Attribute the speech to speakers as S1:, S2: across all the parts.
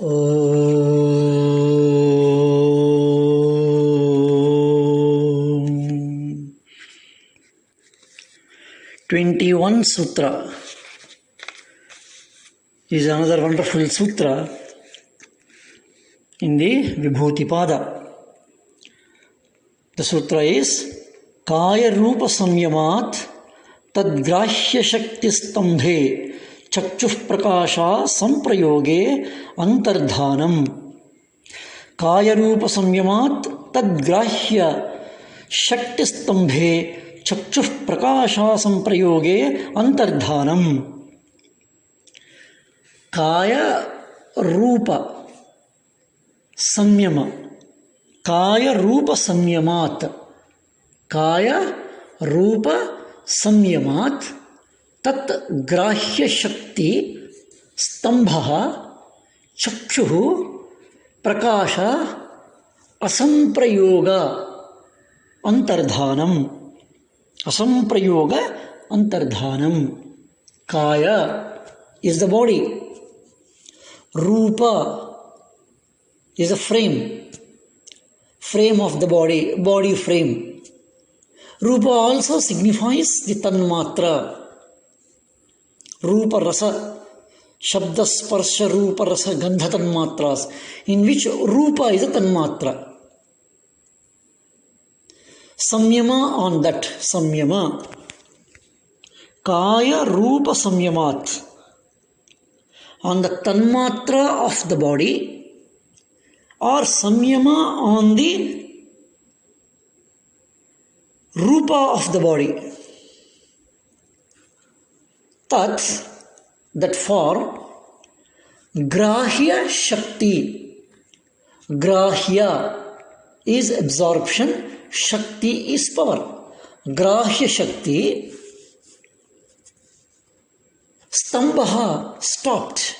S1: Om. 21 Sutra is another wonderful sutra in the Vibhuti Pada. The sutra is Kaya Rupa Samyamat Tadgrahya Shakti Stambhe Chakchuh Prakasha Samprayoge Antardhanam. Kaya Rupa Samyamat Tadgrahya Shakti Stambhe Chakchuh Prakasha Samprayoge Antardhanam. Kaya Rupa Samyama. Kaya Rupa Samyamat. Kaya Rupa Samyamat Tat Grahya Shakti Stambha Chakshuhu Prakasha Asamprayoga Antardhanam. Asamprayoga Antardhanam. Kaya is the body. Rupa is a frame of the body frame. Rupa also signifies the tanmatra. Rupa rasa, shabda sparsha rupa rasa gandha tanmatras, in which rupa is a tanmatra. Samyama on that, samyama. Kaya rupa samyamat, on the tanmatra of the body, or samyama on the rupa of the body. Tat, that for grahya shakti. Grahya is absorption, shakti is power. Grahya shakti, stambha, stopped.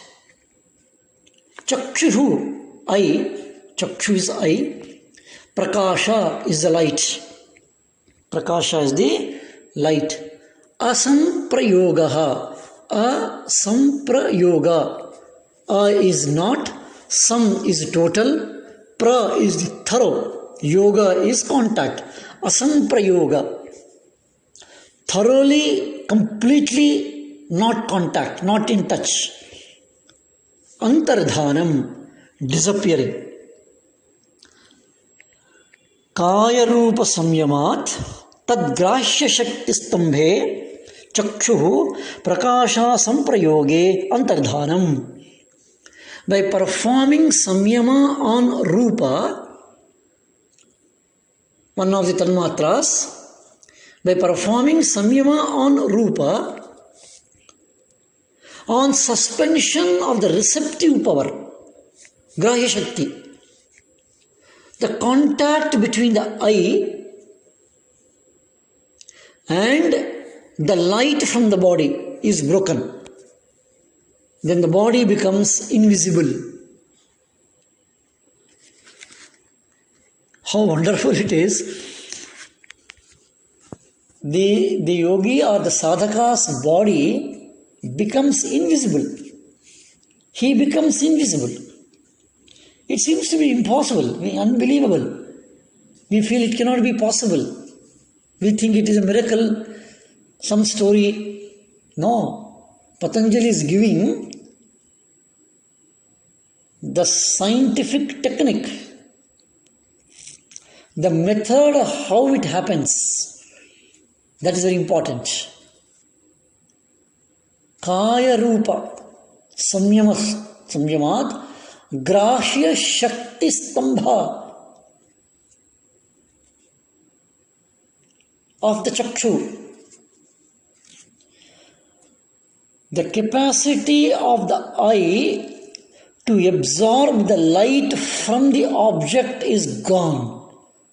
S1: Chakshuhu, eye, chakshu is eye. Prakasha is the light. Prakasha is the light. Asamprayogaha. Asamprayoga. A is not, sam is total, pra is the thorough, yoga is contact. Asamprayoga. Thoroughly, completely not contact, not in touch. Antardhanam, disappearing. Kaya Rupa Samyamat Tadgrahya Shakti Stambhe Chakshuhu Prakasha Samprayoge Antardhanam. By performing Samyama on Rupa, one of the Tanmatras, by performing Samyama on Rupa, on suspension of the receptive power, Grahya Shakti, the contact between the eye and the light from the body is broken. Then the body becomes invisible. How wonderful it is. The yogi or the sadhaka's body becomes invisible. He becomes invisible. It seems to be impossible, unbelievable. We feel it cannot be possible. We think it is a miracle, some story. No. Patanjali is giving the scientific technique, the method of how it happens. That is very important. Kaya Rupa Samyamat Grahya Shakti Stambha of the Chakshu. The capacity of the eye to absorb the light from the object is gone.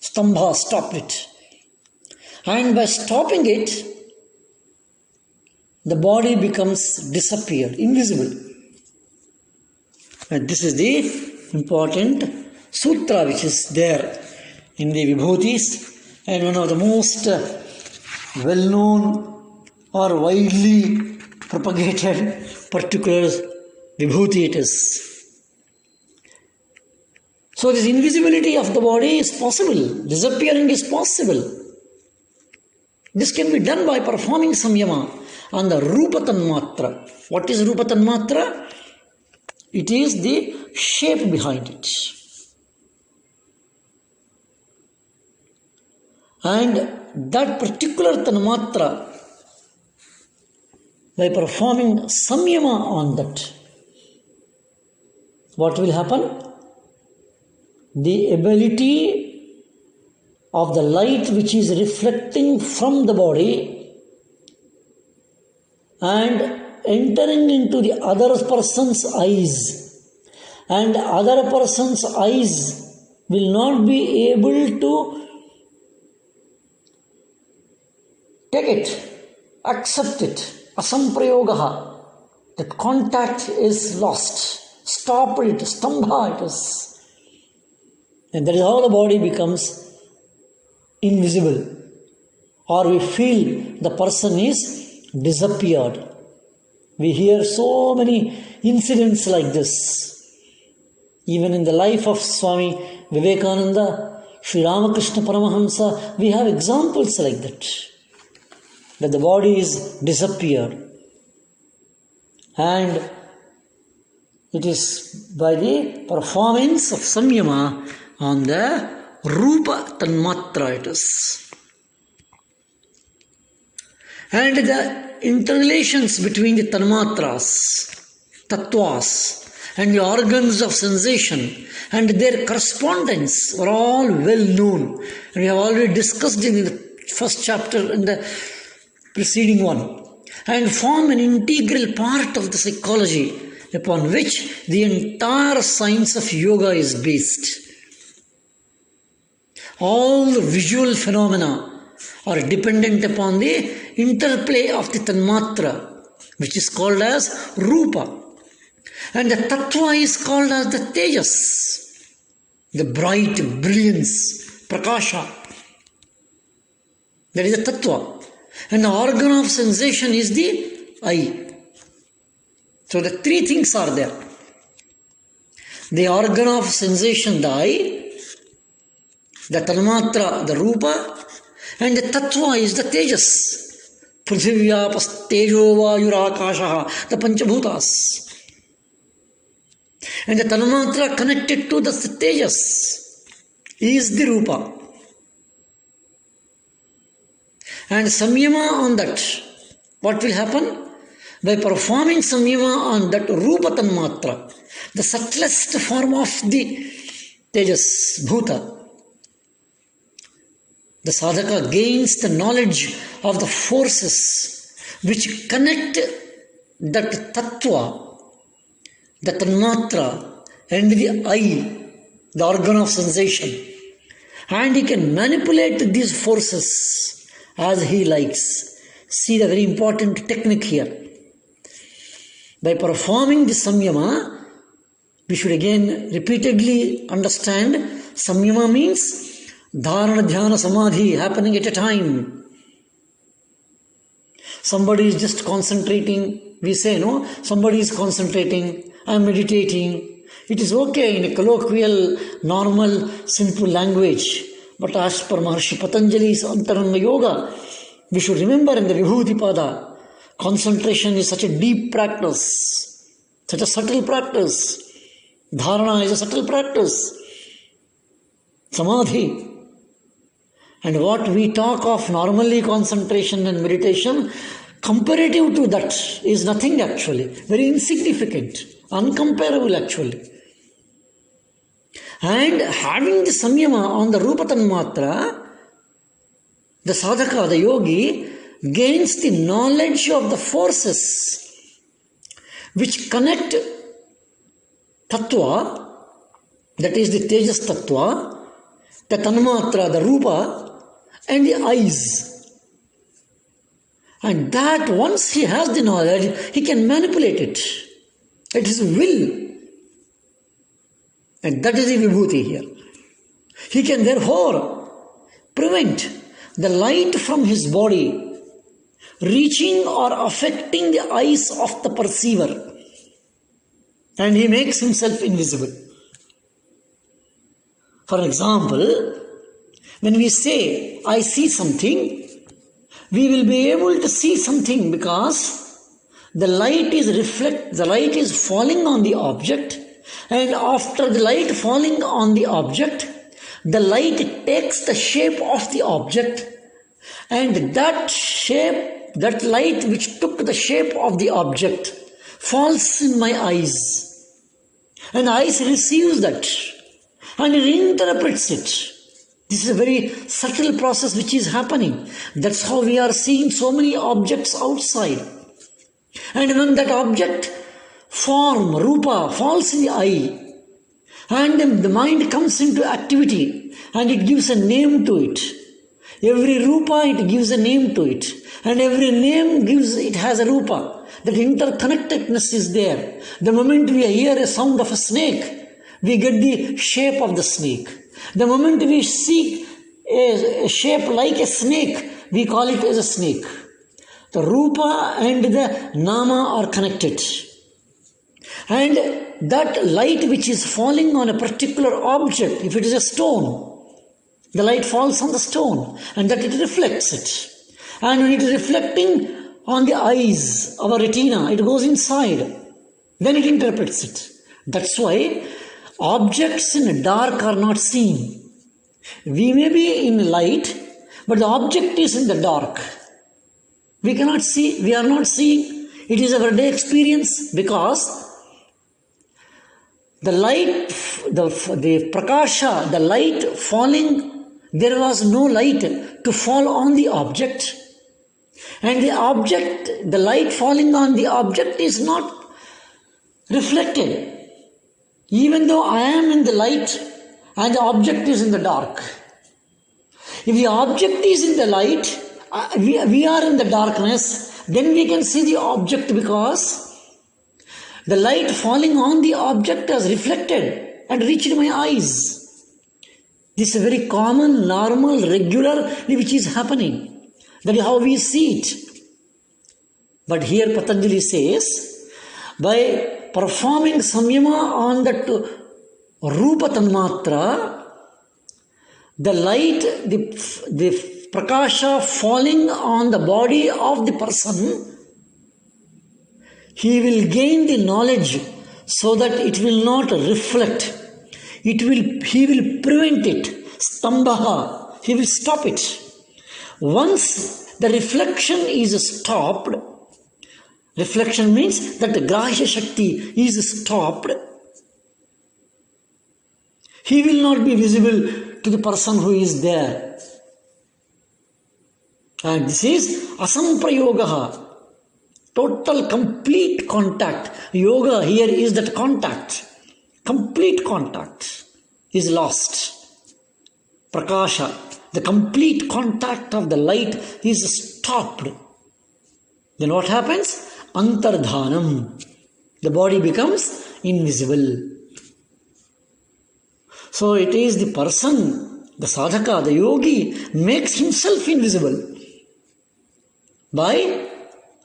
S1: Stambha stopped it. And by stopping it, the body becomes disappeared, invisible. And this is the important sutra which is there in the Vibhutis, and one of the most well-known or widely propagated particular Vibhuti it is. So this invisibility of the body is possible. Disappearing is possible. This can be done by performing samyama on the Rupa Tanmatra. What is Rupa Tanmatra? It is the shape behind it. And that particular Tanmatra, by performing samyama on that, what will happen? The ability of the light which is reflecting from the body and entering into the other person's eyes, and other person's eyes will not be able to take it, accept it. Asamprayogaha. That contact is lost. Stop it, stambha it is. And that is how the body becomes invisible. Or we feel the person is disappeared. We hear so many incidents like this. Even in the life of Swami Vivekananda, Sri Ramakrishna Paramahamsa, we have examples like that. That the body is disappeared. And it is by the performance of samyama on the Rupa Tanmatra it is. And the interrelations between the Tanmatras, Tattvas, and the organs of sensation and their correspondence are all well known. And we have already discussed in the first chapter in the preceding one, and form an integral part of the psychology upon which the entire science of yoga is based. All the visual phenomena are dependent upon the interplay of the Tanmatra, which is called as Rupa. And the Tattva is called as the Tejas, the bright brilliance, Prakasha. That is the Tattva. And the organ of sensation is the eye. So the three things are there. The organ of sensation, the eye, the Tanmatra, the Rupa, and the Tattva is the Tejas. Prithivyapas Tejo Vayurakashaha, the Panchabhutas. And the Tanmatra connected to the Tejas is the Rupa. And samyama on that, what will happen? By performing samyama on that Rupa Tanmatra, the subtlest form of the Tejas, Bhuta, the sadhaka gains the knowledge of the forces which connect that Tattva, the Tanmatra, and the eye, the organ of sensation. And he can manipulate these forces as he likes. See the very important technique here. By performing the samyama, we should again repeatedly understand samyama means dharana, dhyana, samadhi happening at a time. Somebody is just concentrating. We say, no, somebody is concentrating. I am meditating. It is okay in a colloquial, normal, simple language. But as per Maharshi Patanjali's Antaranga Yoga, we should remember in the Vibhuti Pada, concentration is such a deep practice, such a subtle practice. Dharana is a subtle practice. Samadhi. And what we talk of normally concentration and meditation, comparative to that is nothing actually. Very insignificant, uncomparable actually. And having the samyama on the Rupa Tanmatra, the sadhaka, the yogi, gains the knowledge of the forces which connect Tattva, that is the Tejas Tattva, the Tanmatra, the Rupa, and the eyes. And that once he has the knowledge, he can manipulate it at his will. And that is the Vibhuti here. He can therefore prevent the light from his body reaching or affecting the eyes of the perceiver. And he makes himself invisible. For example, when we say, I see something, we will be able to see something because the light is falling on the object, and after the light falling on the object, the light takes the shape of the object, and that light which took the shape of the object falls in my eyes, and eyes receives that and it interprets it. This is a very subtle process which is happening. That's how we are seeing so many objects outside. And when that object form, rupa, falls in the eye, and the mind comes into activity and it gives a name to it. Every rupa, it gives a name to it. And every name it has a rupa. That interconnectedness is there. The moment we hear a sound of a snake, we get the shape of the snake. The moment we see a shape like a snake, we call it as a snake. The rupa and the nama are connected. And that light which is falling on a particular object, if it is a stone, the light falls on the stone and that it reflects it. And when it is reflecting on the eyes, our retina, it goes inside. Then it interprets it. That's why objects in the dark are not seen. We may be in light, but the object is in the dark. We cannot see, we are not seeing. It is our day experience because the light, the prakasha, the light falling, there was no light to fall on the object. And the light falling on the object is not reflected. Even though I am in the light and the object is in the dark. If the object is in the light, we are in the darkness, then we can see the object because the light falling on the object has reflected and reached my eyes. This is very common, normal, regular, which is happening. That is how we see it. But here Patanjali says, by performing samyama on that rupa tanmatra, the light, the prakasha falling on the body of the person, he will gain the knowledge so that it will not reflect. He will prevent it. Stambhaha. He will stop it. Once the reflection is stopped, reflection means that the grahya shakti is stopped, he will not be visible to the person who is there. And this is asamprayogaha. Total, complete contact. Yoga here is that contact. Complete contact is lost. Prakasha, the complete contact of the light is stopped. Then what happens? Antardhanam. The body becomes invisible. So it is the person, the sadhaka, the yogi, makes himself invisible by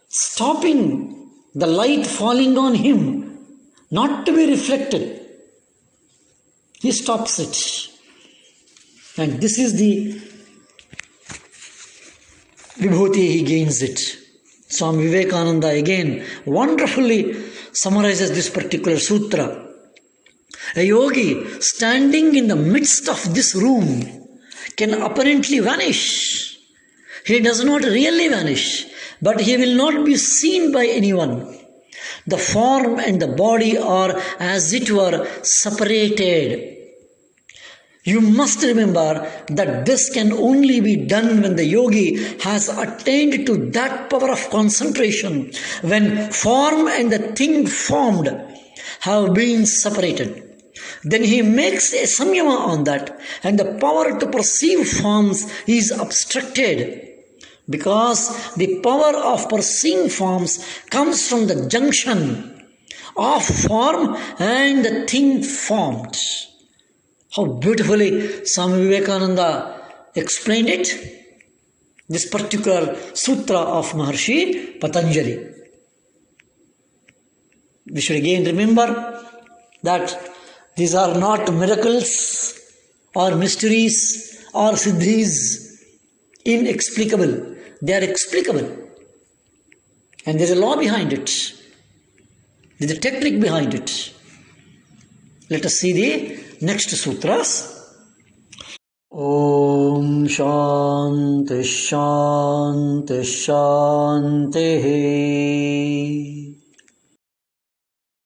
S1: stopping the light falling on him, not to be reflected. He stops it. And this is the Vibhuti, he gains it. Swami Vivekananda again wonderfully summarizes this particular sutra. A yogi standing in the midst of this room can apparently vanish. He does not really vanish, but he will not be seen by anyone. The form and the body are, as it were, separated. You must remember that this can only be done when the yogi has attained to that power of concentration, when form and the thing formed have been separated. Then he makes a samyama on that, and the power to perceive forms is obstructed. Because the power of perceiving forms comes from the junction of form and the thing formed. How beautifully Swami Vivekananda explained it. This particular sutra of Maharshi Patanjali. We should again remember that these are not miracles or mysteries or siddhis inexplicable. They are explicable. And there is a law behind it. There is a technique behind it. Let us see the next sutras. Om Shanti Shanti Shanti.